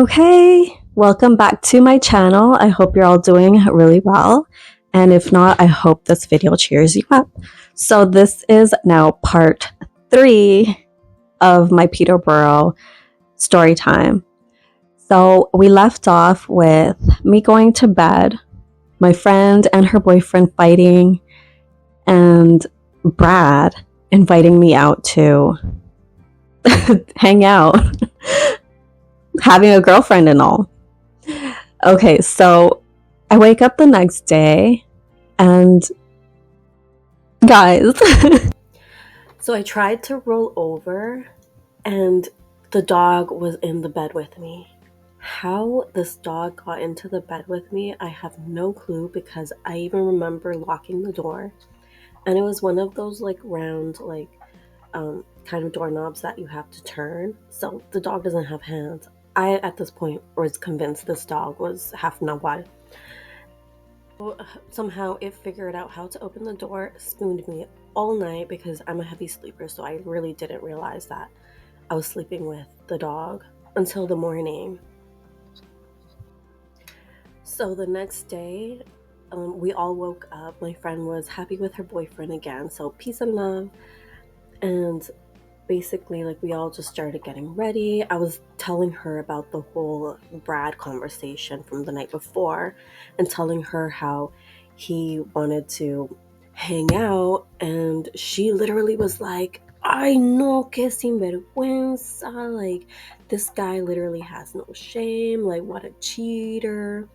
Okay, welcome back to my channel. I hope you're all doing really well. And if not, I hope this video cheers you up. So this is now part 3 of my Peterborough story time. So we left off with me going to bed, my friend and her boyfriend fighting, and Brad inviting me out to hang out, having a girlfriend and all. Okay, so I wake up the next day and guys. So I tried to roll over and the dog was in the bed with me. How this dog got into the bed with me, I have no clue, because I even remember locking the door. And it was one of those like round, kind of doorknobs that you have to turn. So the dog doesn't have hands. I, at this point, was convinced this dog was half nahual. Somehow it figured out how to open the door, spooned me all night because I'm a heavy sleeper, so I really didn't realize that I was sleeping with the dog until the morning. So the next day, we all woke up. My friend was happy with her boyfriend again, so peace and love. And basically, like, we all just started getting ready. I was telling her about the whole Brad conversation from the night before and telling her how he wanted to hang out, and she literally was like, "Ay no, que sinvergüenza, like, this guy literally has no shame, like, what a cheater."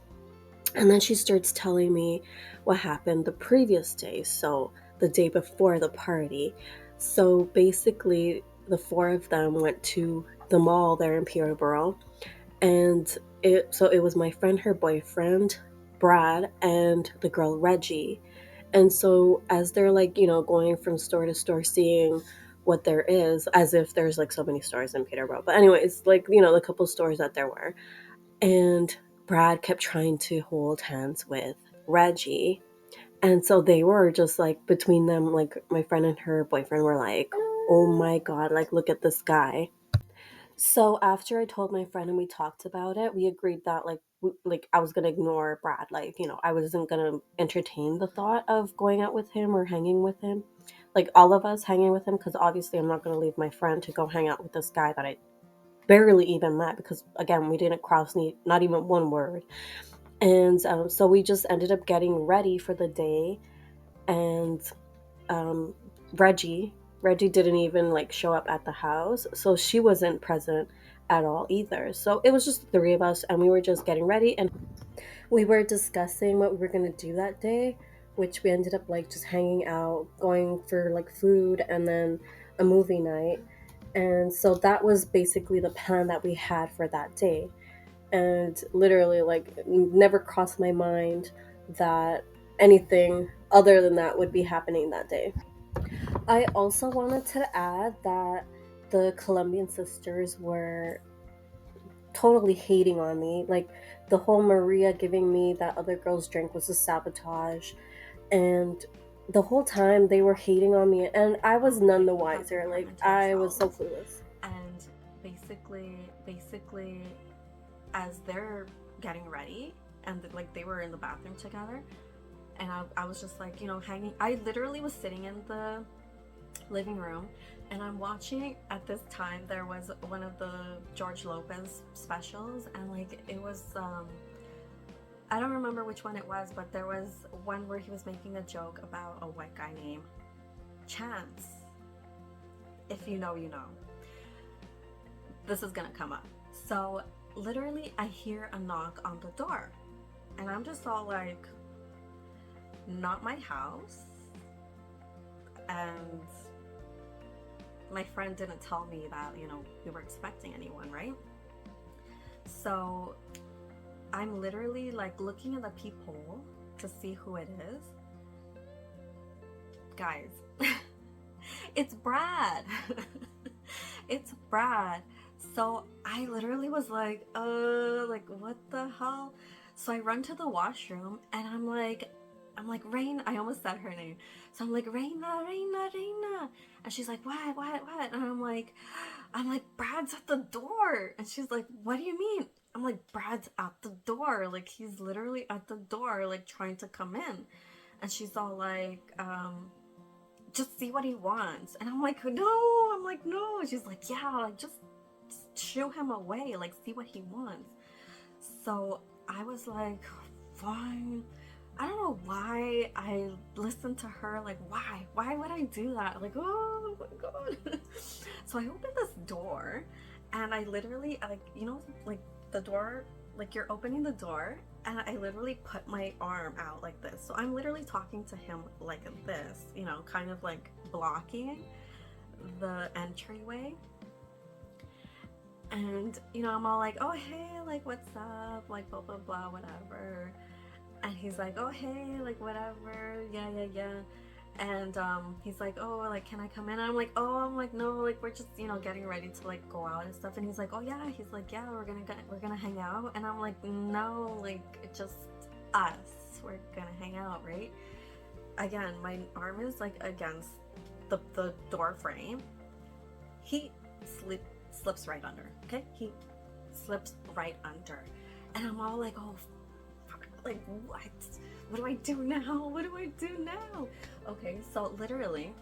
And then she starts telling me what happened the previous day, so the day before the party. So basically, the four of them went to the mall there in Peterborough, and it was my friend, her boyfriend, Brad, and the girl Reggie. And so as they're going from store to store, seeing what there is, as if there's like so many stores in Peterborough. But anyways, the couple stores that there were, and Brad kept trying to hold hands with Reggie. And so they were just like, between them, like my friend and her boyfriend were like, "Oh my God, like, look at this guy." So after I told my friend and we talked about it, we agreed that I was gonna ignore Brad. I wasn't gonna entertain the thought of going out with him or hanging with him, like all of us hanging with him, because obviously I'm not gonna leave my friend to go hang out with this guy that I barely even met, because again, we didn't cross not even one word. And so we just ended up getting ready for the day. And um, Reggie didn't even show up at the house, so she wasn't present at all either. So it was just the three of us, and we were just getting ready, and we were discussing what we were going to do that day, which we ended up just hanging out, going for food, and then a movie night. And so that was basically the plan that we had for that day. And literally, never crossed my mind that anything other than that would be happening that day. I also wanted to add that the Colombian sisters were totally hating on me. Like, the whole Maria giving me that other girl's drink was a sabotage, and the whole time they were hating on me, and I was none the wiser. Like, I was so clueless. And basically, as they're getting ready, and they were in the bathroom together, and I was just hanging. I literally was sitting in the living room, and I'm watching. At this time, there was one of the George Lopez specials, and it was I don't remember which one it was, but there was one where he was making a joke about a white guy named Chance. If you know, you know. This is gonna come up. So literally, I hear a knock on the door, and I'm just all like, not my house. And my friend didn't tell me that we were expecting anyone, right? So I'm literally looking at the peephole to see who it is. Guys, it's Brad. It's Brad. So I literally was like, what the hell? So I run to the washroom, and I'm like, Rain. I almost said her name. So I'm like, Reina, Reina, Reina. And she's like, what? And I'm like, Brad's at the door. And she's like, what do you mean? I'm like, Brad's at the door. Like, he's literally at the door, like, trying to come in. And she's all like, just see what he wants. And I'm like, no. I'm like, no. She's like, yeah, like, just shoo him away. Like, see what he wants. So I was like, fine. I don't know why I listened to her. Like, why? Why would I do that? Like, oh my God. So I opened this door and I literally, like, you know, like the door, like you're opening the door, and I literally put my arm out like this. So I'm literally talking to him like this, you know, kind of like blocking the entryway. And, you know, I'm all like, oh, hey, like, what's up? Like, blah, blah, blah, whatever. And he's like, oh, hey, like, whatever. Yeah, yeah, yeah. And he's like, oh, like, can I come in? And I'm like, oh, I'm like, no, like, we're just, you know, getting ready to, like, go out and stuff. And he's like, oh, yeah. He's like, yeah, we're gonna hang out. And I'm like, no, like, just us. We're gonna hang out, right? Again, my arm is, like, against the door frame. He slips right under. Okay, he slips right under, and I'm all like, oh, fuck, like, what do I do now? What do I do now? Okay, so literally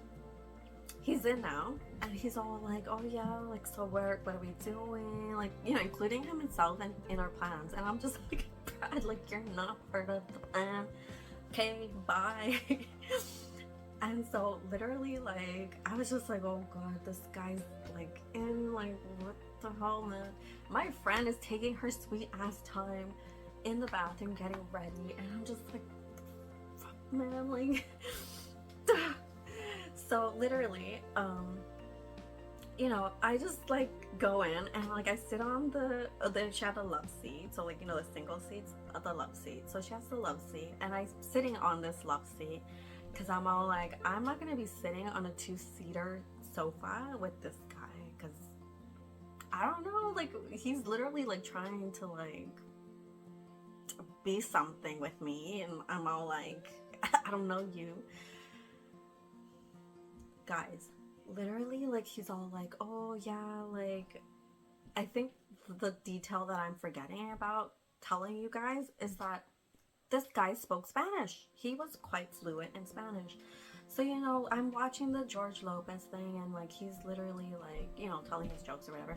he's in now, and he's all like, oh yeah, like, so what are we doing, like, you know, including himself in our plans. And I'm just like, Brad, like, you're not part of the plan. Okay, bye. And so literally, like, I was just like, oh God, this guy's like in, like, what the hell, man? My friend is taking her sweet ass time in the bathroom getting ready, and I'm just like, fuck, man, like. So literally, you know, I just like go in and like I sit on she had a love seat, so like, you know, the single seats, the love seat. So she has the love seat, and I'm sitting on this love seat. Because I'm all like, I'm not going to be sitting on a 2-seater sofa with this guy. Because, I don't know, like, he's literally, like, trying to, like, be something with me. And I'm all like, I don't know you. Guys, literally, like, he's all like, oh, yeah, like, I think the detail that I'm forgetting about telling you guys is that this guy spoke Spanish. He was quite fluent in Spanish. So, you know, I'm watching the George Lopez thing, and like he's literally like, you know, telling his jokes or whatever.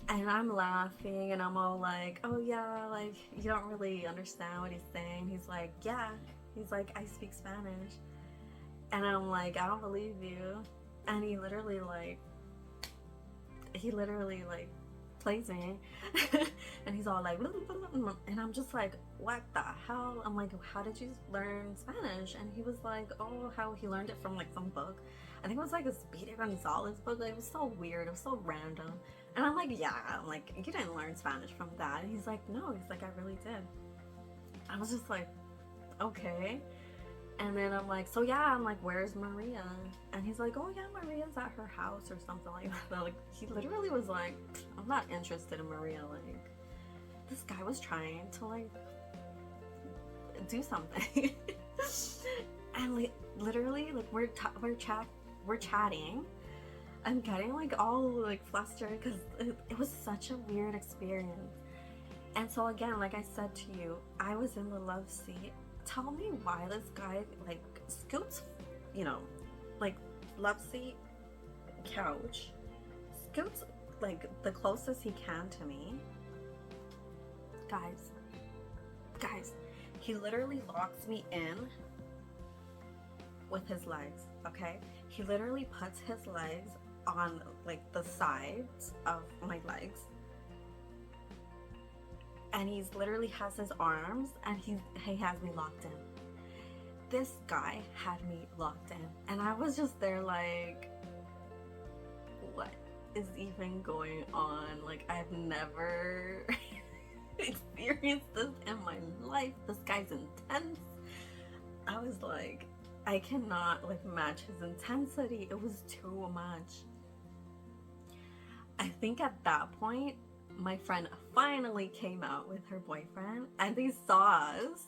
And I'm laughing, and I'm all like, oh yeah, like, you don't really understand what he's saying. He's like, yeah. He's like, I speak Spanish. And I'm like, I don't believe you. And he literally like plays me. And he's all like, and I'm just like, what the hell? I'm like, how did you learn Spanish? And he was like, oh, how he learned it from like some book. I think it was like a Speedy Gonzalez book. Like, it was so weird, it was so random. And I'm like, yeah. I'm like, you didn't learn Spanish from that. And he's like, no. He's like, I really did. I was just like, okay. And then I'm like, so yeah, I'm like, where's Maria? And he's like, oh yeah, Maria's at her house or something like that. Like, he literally was like, I'm not interested in Maria. Like, this guy was trying to like do something. And like, literally, like, we're chatting. I'm getting like all like flustered because it was such a weird experience. And so again, like I said to you, I was in the love seat. Tell me why this guy like scoots, you know, like love seat, couch, scoots like the closest he can to me. Guys, he literally locks me in with his legs, okay? He literally puts his legs on like the sides of my legs. And he's literally has his arms, and he has me locked in. This guy had me locked in, and I was just there like, what is even going on? Like, I've never experienced this in my life. This guy's intense. I was like, I cannot like match his intensity. It was too much. I think at that point, my friend finally came out with her boyfriend, and they saw us.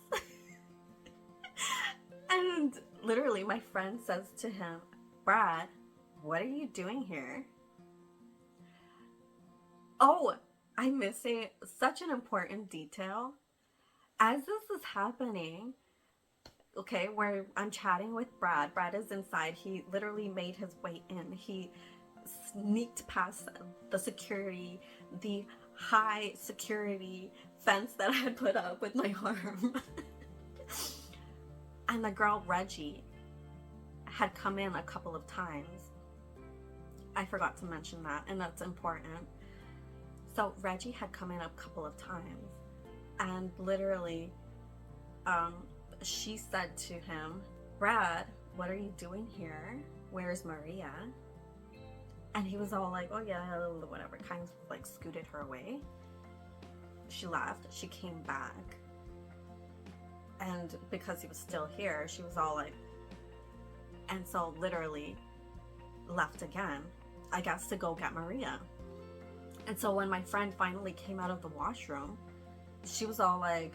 And literally my friend says to him, Brad, what are you doing here? Oh, I'm missing such an important detail. As this is happening, okay, where I'm chatting with Brad. Brad is inside. He literally made his way in. He sneaked past the security, the high security fence that I had put up with my arm. And the girl, Reggie, had come in a couple of times. I forgot to mention that, and that's important. So Reggie had come in a couple of times, and literally, um, she said to him, Brad, what are you doing here? Where's Maria? And he was all like, oh yeah, whatever, kind of like scooted her away. She left, she came back. And because he was still here, she was all like, and so literally left again, I guess to go get Maria. And so when my friend finally came out of the washroom, she was all like,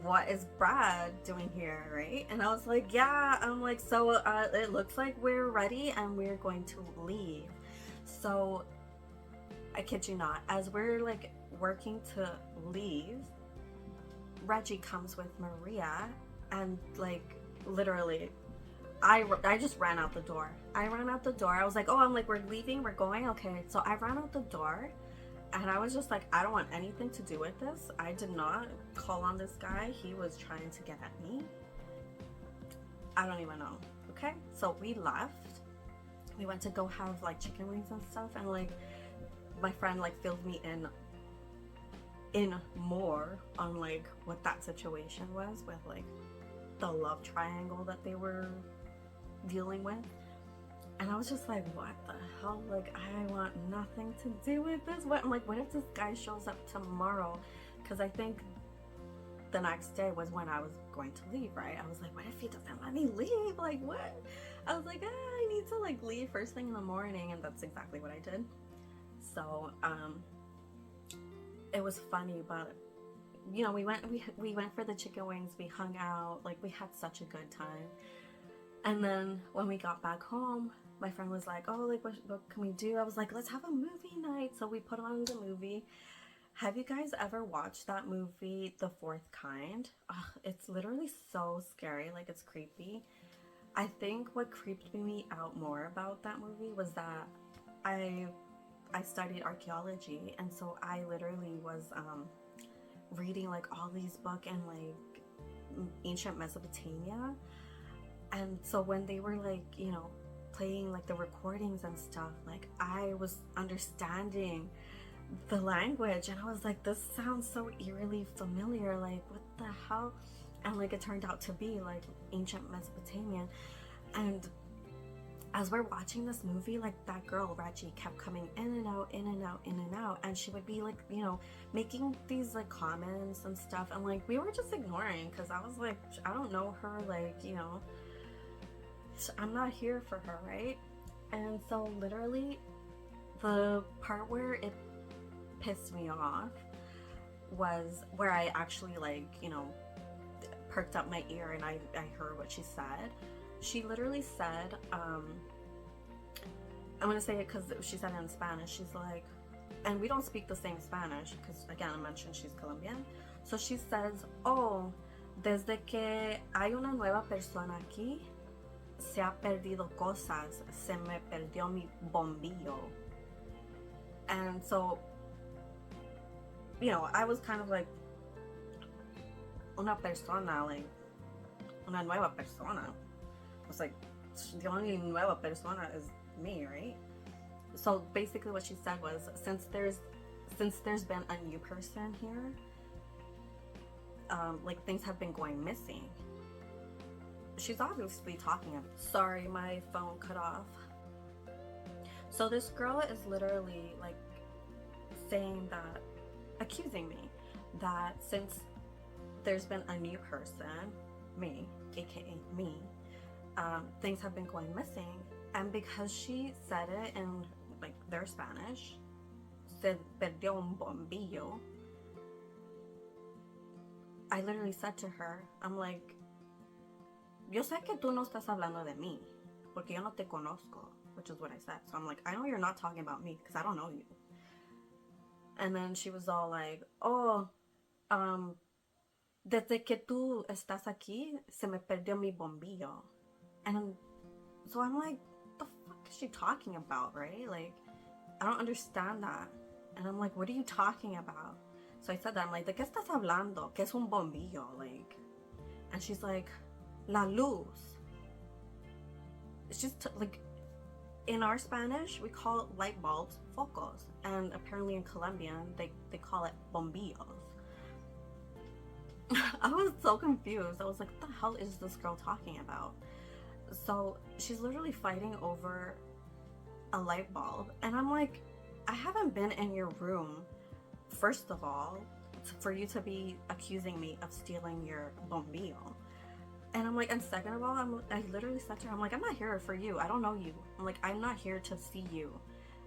what is Brad doing here, right? And I was like, yeah. I'm like, so it looks like we're ready and we're going to leave. So I kid you not, as we're like working to leave, Reggie comes with Maria, and like literally I just ran out the door. I ran out the door. I was like, oh, I'm like, we're leaving, we're going, okay. So I ran out the door, and I was just like, I don't want anything to do with this. I did not call on this guy. He was trying to get at me. I don't even know. Okay, so we left. We went to go have like chicken wings and stuff, and like my friend like filled me in more on like what that situation was with like the love triangle that they were dealing with. And I was just like, what the hell? Like, I want nothing to do with this. What? I'm like, what if this guy shows up tomorrow? Because I think the next day was when I was going to leave, right? I was like, what if he doesn't let me leave? Like, what? I was like, I need to like leave first thing in the morning, and that's exactly what I did. So it was funny, but you know, we went for the chicken wings, we hung out, like we had such a good time. And then when we got back home, my friend was like, oh, like what can we do? I was like, let's have a movie night. So we put on the movie. Have you guys ever watched that movie, The Fourth Kind? Ugh, it's literally so scary, like it's creepy. I think what creeped me out more about that movie was that I studied archaeology, and so I literally was reading like all these books in like ancient Mesopotamia. And so when they were like, you know, playing like the recordings and stuff, like I was understanding the language, and I was like, this sounds so eerily familiar, like what the hell? And like it turned out to be like ancient Mesopotamian. And as we're watching this movie, like that girl Reggie kept coming in and out, in and out, in and out, and she would be like, you know, making these like comments and stuff, and like we were just ignoring, because I was like, I don't know her, like, you know, I'm not here for her, right? And so literally the part where it pissed me off was where I actually like, you know, perked up my ear and I heard what she said. She literally said, I'm gonna say it because she said it in Spanish. She's like, and we don't speak the same Spanish because again I mentioned she's Colombian. So she says, oh, desde que hay una nueva persona aquí, se ha perdido cosas, se me perdió mi bombillo. And so, you know, I was kind of like, una persona, like, una nueva persona. I was like, the only nueva persona is me, right? So basically what she said was, since there's been a new person here, like things have been going missing. She's obviously talking about, sorry, my phone cut off. So this girl is literally like saying that, accusing me that since there's been a new person, me, aka me, things have been going missing. And because she said it in like their Spanish, se perdió un bombillo, I literally said to her, I'm like, yo sé que tú no estás hablando de mí, porque yo no te conozco, which is what I said. So I'm like, I know you're not talking about me because I don't know you. And then she was all like, oh, um, desde que tú estás aquí, se me perdió mi bombillo. And so I'm like, the fuck is she talking about, right? Like, I don't understand that. And I'm like, what are you talking about? So I said that, I'm like, ¿de qué estás hablando? ¿Qué es un bombillo? Like, and she's like, la luz. It's just like, in our Spanish, we call light bulbs focos. And apparently in Colombian, they call it bombillos. I was so confused. I was like, what the hell is this girl talking about? So she's literally fighting over a light bulb. And I'm like, I haven't been in your room, first of all, for you to be accusing me of stealing your bombillo. And I'm like, and second of all, I literally said to her, I'm like, I'm not here for you. I don't know you. I'm like, I'm not here to see you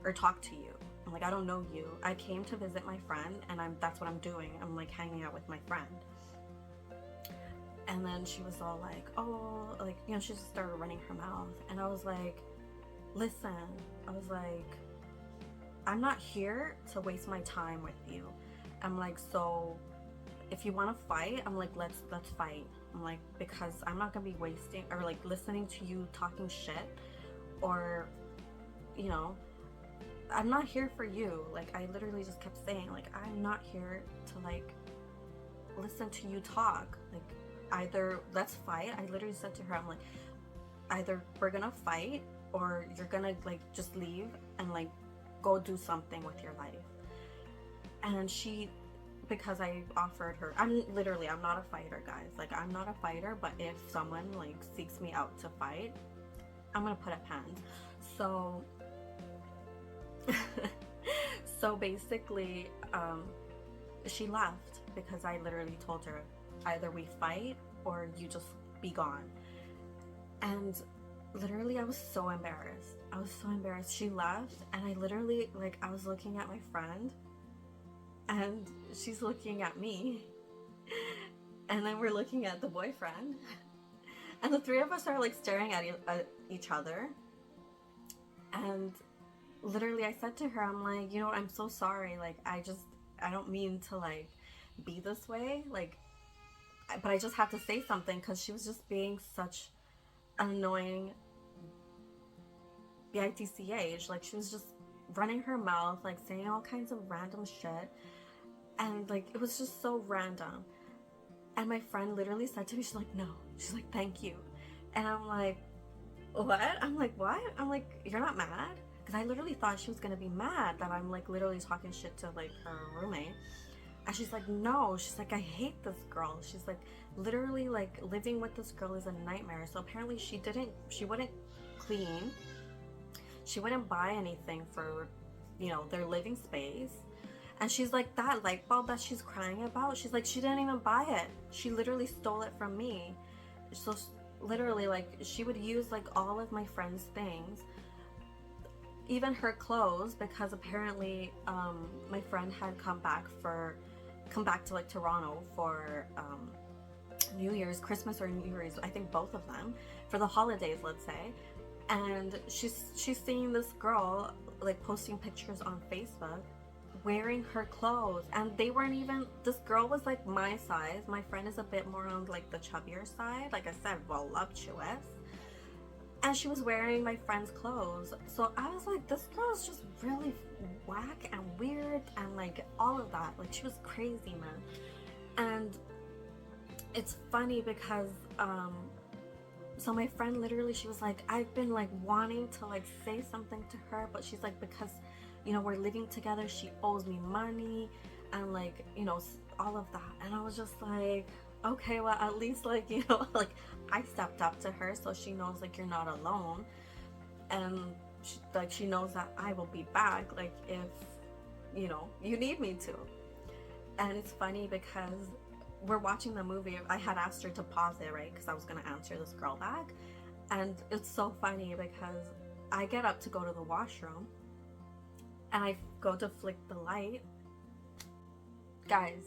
or talk to you. I'm like, I don't know you. I came to visit my friend, and that's what I'm doing. I'm like hanging out with my friend. And then she was all like, oh, like, you know, she just started running her mouth. And I was like, listen, I was like, I'm not here to waste my time with you. I'm like, so if you want to fight, I'm like, let's fight. I'm like, because I'm not gonna be wasting or like listening to you talking shit, or, you know, I'm not here for you. Like, I literally just kept saying, like, I'm not here to like listen to you talk. Like, either let's fight. I literally said to her, I'm like, either we're gonna fight or you're gonna like just leave and like go do something with your life. And she, because I offered her, I'm not a fighter, guys. Like, I'm not a fighter, but if someone like seeks me out to fight, I'm gonna put up hands. So so basically, she left because I literally told her, either we fight or you just be gone. And literally, I was so embarrassed. She left, and I literally, like, I was looking at my friend, and she's looking at me, and then we're looking at the boyfriend, and the three of us are like staring at each other. And literally, I said to her, I'm like, you know, I'm so sorry. Like, I don't mean to like be this way. Like, but I just have to say something, because she was just being such an annoying bitch. Like, she was just running her mouth, like saying all kinds of random shit, and like it was just so random. And my friend literally said to me, she's like, no, she's like, thank you. And I'm like, what? I'm like, what? I'm like, you're not mad? Because I literally thought she was gonna be mad that I'm like literally talking shit to like her roommate. And she's like, no. She's like, I hate this girl. She's like, literally, like, living with this girl is a nightmare. So apparently she wouldn't clean. She wouldn't buy anything for, you know, their living space. And she's like, that light bulb that she's crying about, she's like, she didn't even buy it. She literally stole it from me. So literally, like, she would use like all of my friend's things, even her clothes, because apparently my friend had come back to like Toronto for New Year's, Christmas or New Year's, I think both of them, for the holidays, let's say. And she's seeing this girl like posting pictures on Facebook wearing her clothes, and they weren't even, this girl was like my size. My friend is a bit more on like the chubbier side, like I said, voluptuous, and she was wearing my friend's clothes. So I was like, this girl is just really whack and weird, and like all of that, like she was crazy, man. And it's funny because so my friend literally, she was like, I've been like wanting to like say something to her, but she's like, because, you know, we're living together, she owes me money, and like, you know, all of that. And I was just like, okay, well, at least like, you know, like I stepped up to her, so she knows like you're not alone, and she knows that I will be back, like if, you know, you need me to. And it's funny because we're watching the movie. I had asked her to pause it, right, because I was gonna answer this girl back. And it's so funny because I get up to go to the washroom, and I go to flick the light. Guys,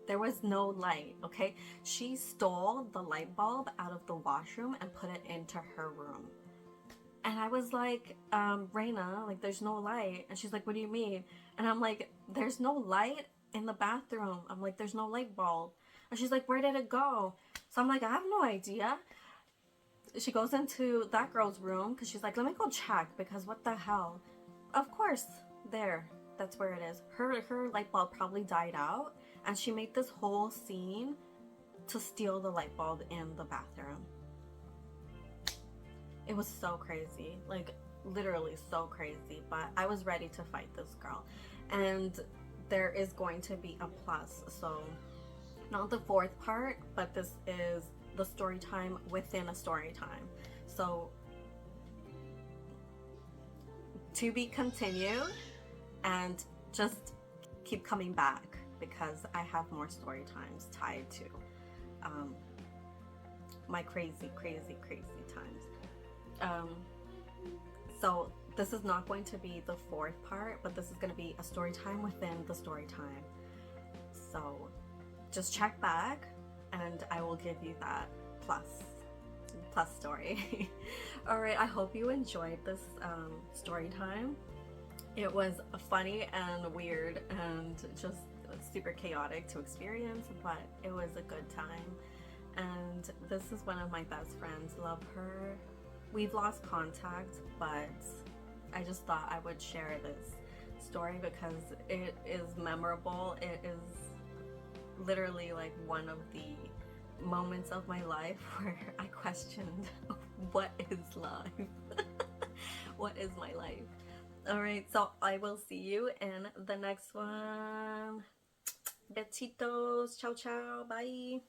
there was no light, okay? She stole the light bulb out of the washroom and put it into her room. And I was like, Reina, like, there's no light. And she's like, what do you mean? And I'm like, there's no light in the bathroom. I'm like, there's no light bulb. And she's like, where did it go? So I'm like, I have no idea. She goes into that girl's room because she's like, let me go check because what the hell? Of course, there. That's where it is. Her light bulb probably died out, and she made this whole scene to steal the light bulb in the bathroom. It was so crazy, like literally so crazy, but I was ready to fight this girl. And there is going to be a plus, so not the fourth part, but this is the story time within a story time. So to be continued, and just keep coming back because I have more story times tied to my crazy times. So this is not going to be the fourth part, but this is going to be a story time within the story time. So just check back and I will give you that plus story. All right, I hope you enjoyed this story time. It was funny and weird and just super chaotic to experience, but it was a good time. And this is one of my best friends. Love her. We've lost contact, but I just thought I would share this story because it is memorable. It is literally like one of the moments of my life where I questioned what is life? What is my life? Alright, so I will see you in the next one. Besitos. Ciao, ciao. Bye.